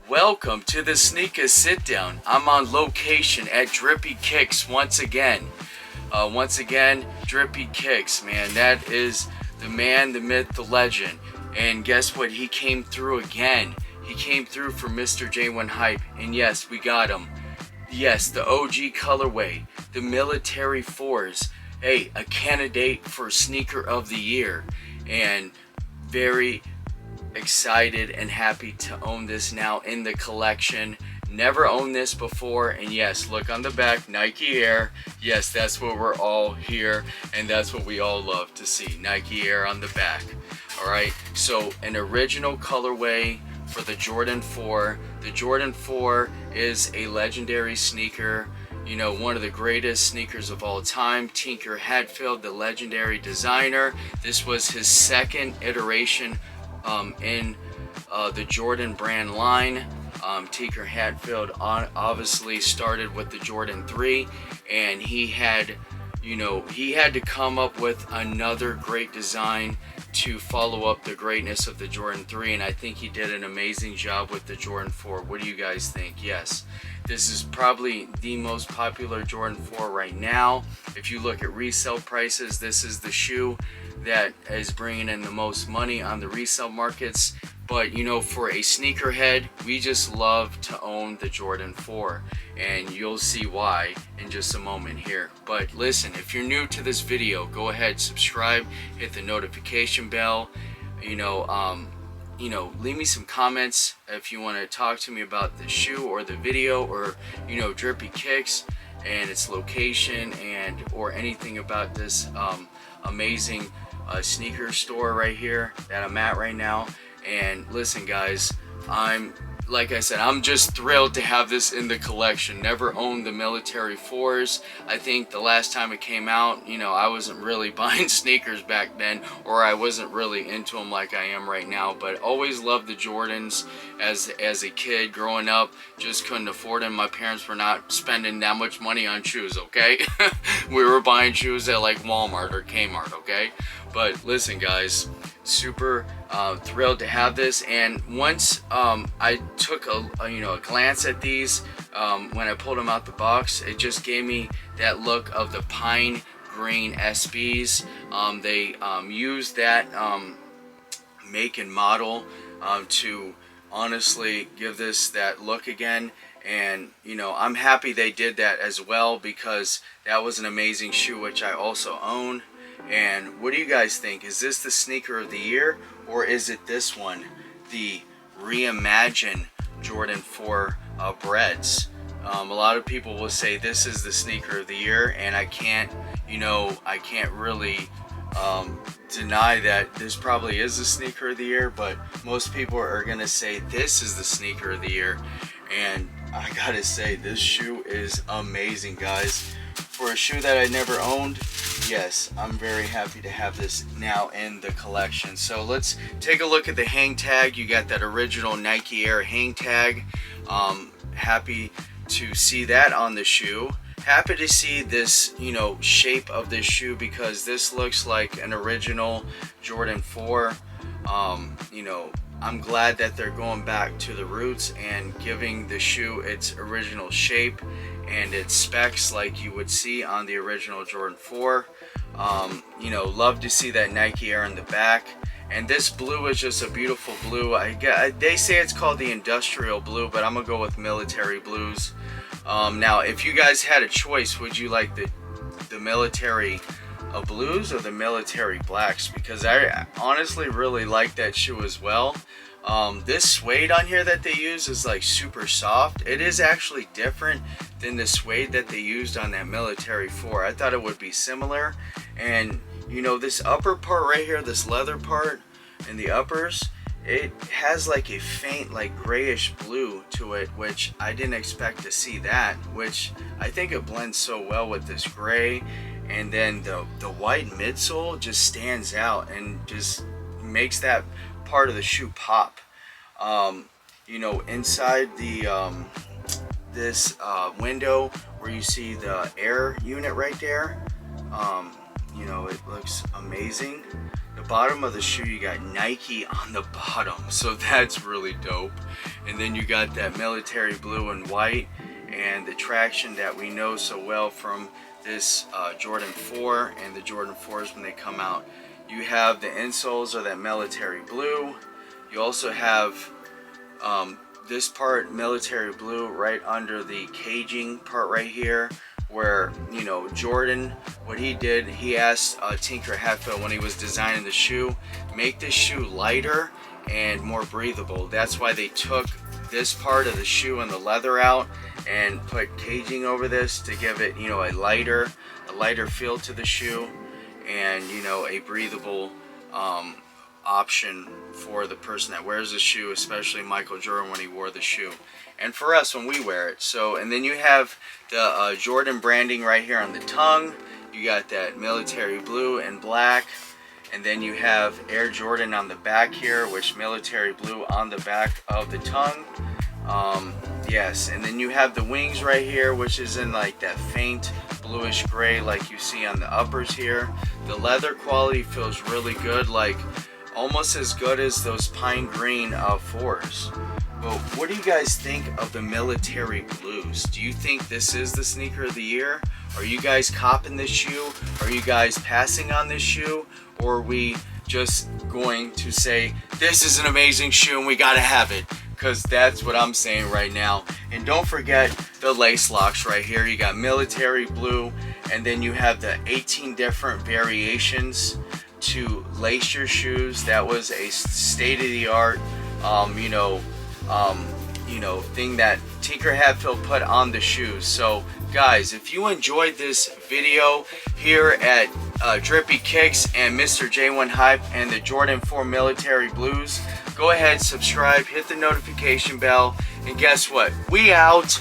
Welcome to the Sneaker Sit Down. I'm on location at Drippy Kicks once again. Drippy Kicks, man. That is the man, the myth, the legend. And guess what? He came through again. He came through for Mr. J1 Hype. And yes, we got him. Yes, the OG colorway, the Military 4s. Hey, a candidate for Sneaker of the Year. And very excited and happy to own this now in the collection. Never owned this before, and yes, look on the back, Nike Air. Yes, that's what we're all here, and that's what we all love to see, Nike Air on the back. All right, so an original colorway for the Jordan 4. The Jordan 4 is a legendary sneaker, you know, one of the greatest sneakers of all time. Tinker Hatfield, the legendary designer. This was his second iteration in the Jordan brand line. Tinker Hatfield obviously started with the Jordan 3, and he had to come up with another great design to follow up the greatness of the Jordan 3, and I think he did an amazing job with the Jordan 4. What do you guys think? Yes, this is probably the most popular Jordan 4 right now. If you look at resale prices, this is the shoe that is bringing in the most money on the resale markets. But you know, for a sneakerhead, we just love to own the Jordan 4, and you'll see why in just a moment here. But listen, if you're new to this video, go ahead, subscribe, hit the notification bell. Leave me some comments if you want to talk to me about the shoe or the video, or Drippy Kicks and its location, and or anything about this amazing sneaker store right here that I'm at right now. And listen, guys, like I said, I'm just thrilled to have this in the collection. Never owned the Military 4s. I think the last time it came out, I wasn't really buying sneakers back then, or I wasn't really into them like I am right now. But always loved the Jordans as a kid growing up. Just couldn't afford them. My parents were not spending that much money on shoes, okay? We were buying shoes at like Walmart or Kmart, okay? But listen, guys, super thrilled to have this. And once I took a glance at these, when I pulled them out the box, it just gave me that look of the pine green SBs. They used that make and model to honestly give this that look again. And I'm happy they did that as well, because that was an amazing shoe which I also own. And what do you guys think? Is this the sneaker of the year, or is it this one, the Reimagine Jordan 4 Breads? A lot of people will say this is the sneaker of the year, and I can't really deny that this probably is the sneaker of the year, but most people are gonna say this is the sneaker of the year. And I gotta say, this shoe is amazing, guys. For a shoe that I never owned, yes, I'm very happy to have this now in the collection. So let's take a look at the hang tag. You got that original Nike Air hang tag. Happy to see that on the shoe. Happy to see this, shape of this shoe, because this looks like an original Jordan 4. I'm glad that they're going back to the roots and giving the shoe its original shape and its specs like you would see on the original Jordan 4. Love to see that Nike Air in the back. And this blue is just a beautiful blue. They say it's called the industrial blue, but I'm gonna go with military blues. Now, if you guys had a choice, would you like the military blues or the military blacks? Because I honestly really like that shoe as well. This suede on here that they use is like super soft. It is actually different than the suede that they used on that Military 4. I thought it would be similar. And this upper part right here, this leather part in the uppers, it has like a faint like grayish blue to it, which I didn't expect to see that, which I think it blends so well with this gray. And then the white midsole just stands out and just makes that part of the shoe pop. Inside the this window where you see the air unit right there, it looks amazing. The bottom of the shoe, you got Nike on the bottom, so that's really dope. And then you got that military blue and white, and the traction that we know so well from this Jordan 4 and the Jordan 4s when they come out. You have the insoles are that military blue. You also have this part military blue right under the caging part right here, where, you know, Jordan, what he did, he asked Tinker Hatfield when he was designing the shoe, make this shoe lighter and more breathable. That's why they took this part of the shoe and the leather out and put caging over this to give it, you know, a lighter feel to the shoe, and, you know, a breathable option for the person that wears the shoe, especially Michael Jordan when he wore the shoe, and for us when we wear it. So, and then you have the Jordan branding right here on the tongue. You got that military blue and black, and then you have Air Jordan on the back here, which military blue on the back of the tongue. Yes, and then you have the wings right here, which is in like that faint bluish gray like you see on the uppers here. The leather quality feels really good, like almost as good as those pine green 4s. But what do you guys think of the military blues? Do you think this is the sneaker of the year? Are you guys copping this shoe? Are you guys passing on this shoe? Or are we just going to say, this is an amazing shoe and we gotta have it? Because that's what I'm saying right now. And don't forget the lace locks right here. You got military blue, and then you have the 18 different variations to lace your shoes. That was a state-of-the-art, thing that Tinker Hatfield put on the shoes. So guys, if you enjoyed this video here at Drippy Kicks and Mr. J1 Hype and the Jordan 4 military blues, go ahead, subscribe, hit the notification bell, and guess what? We out.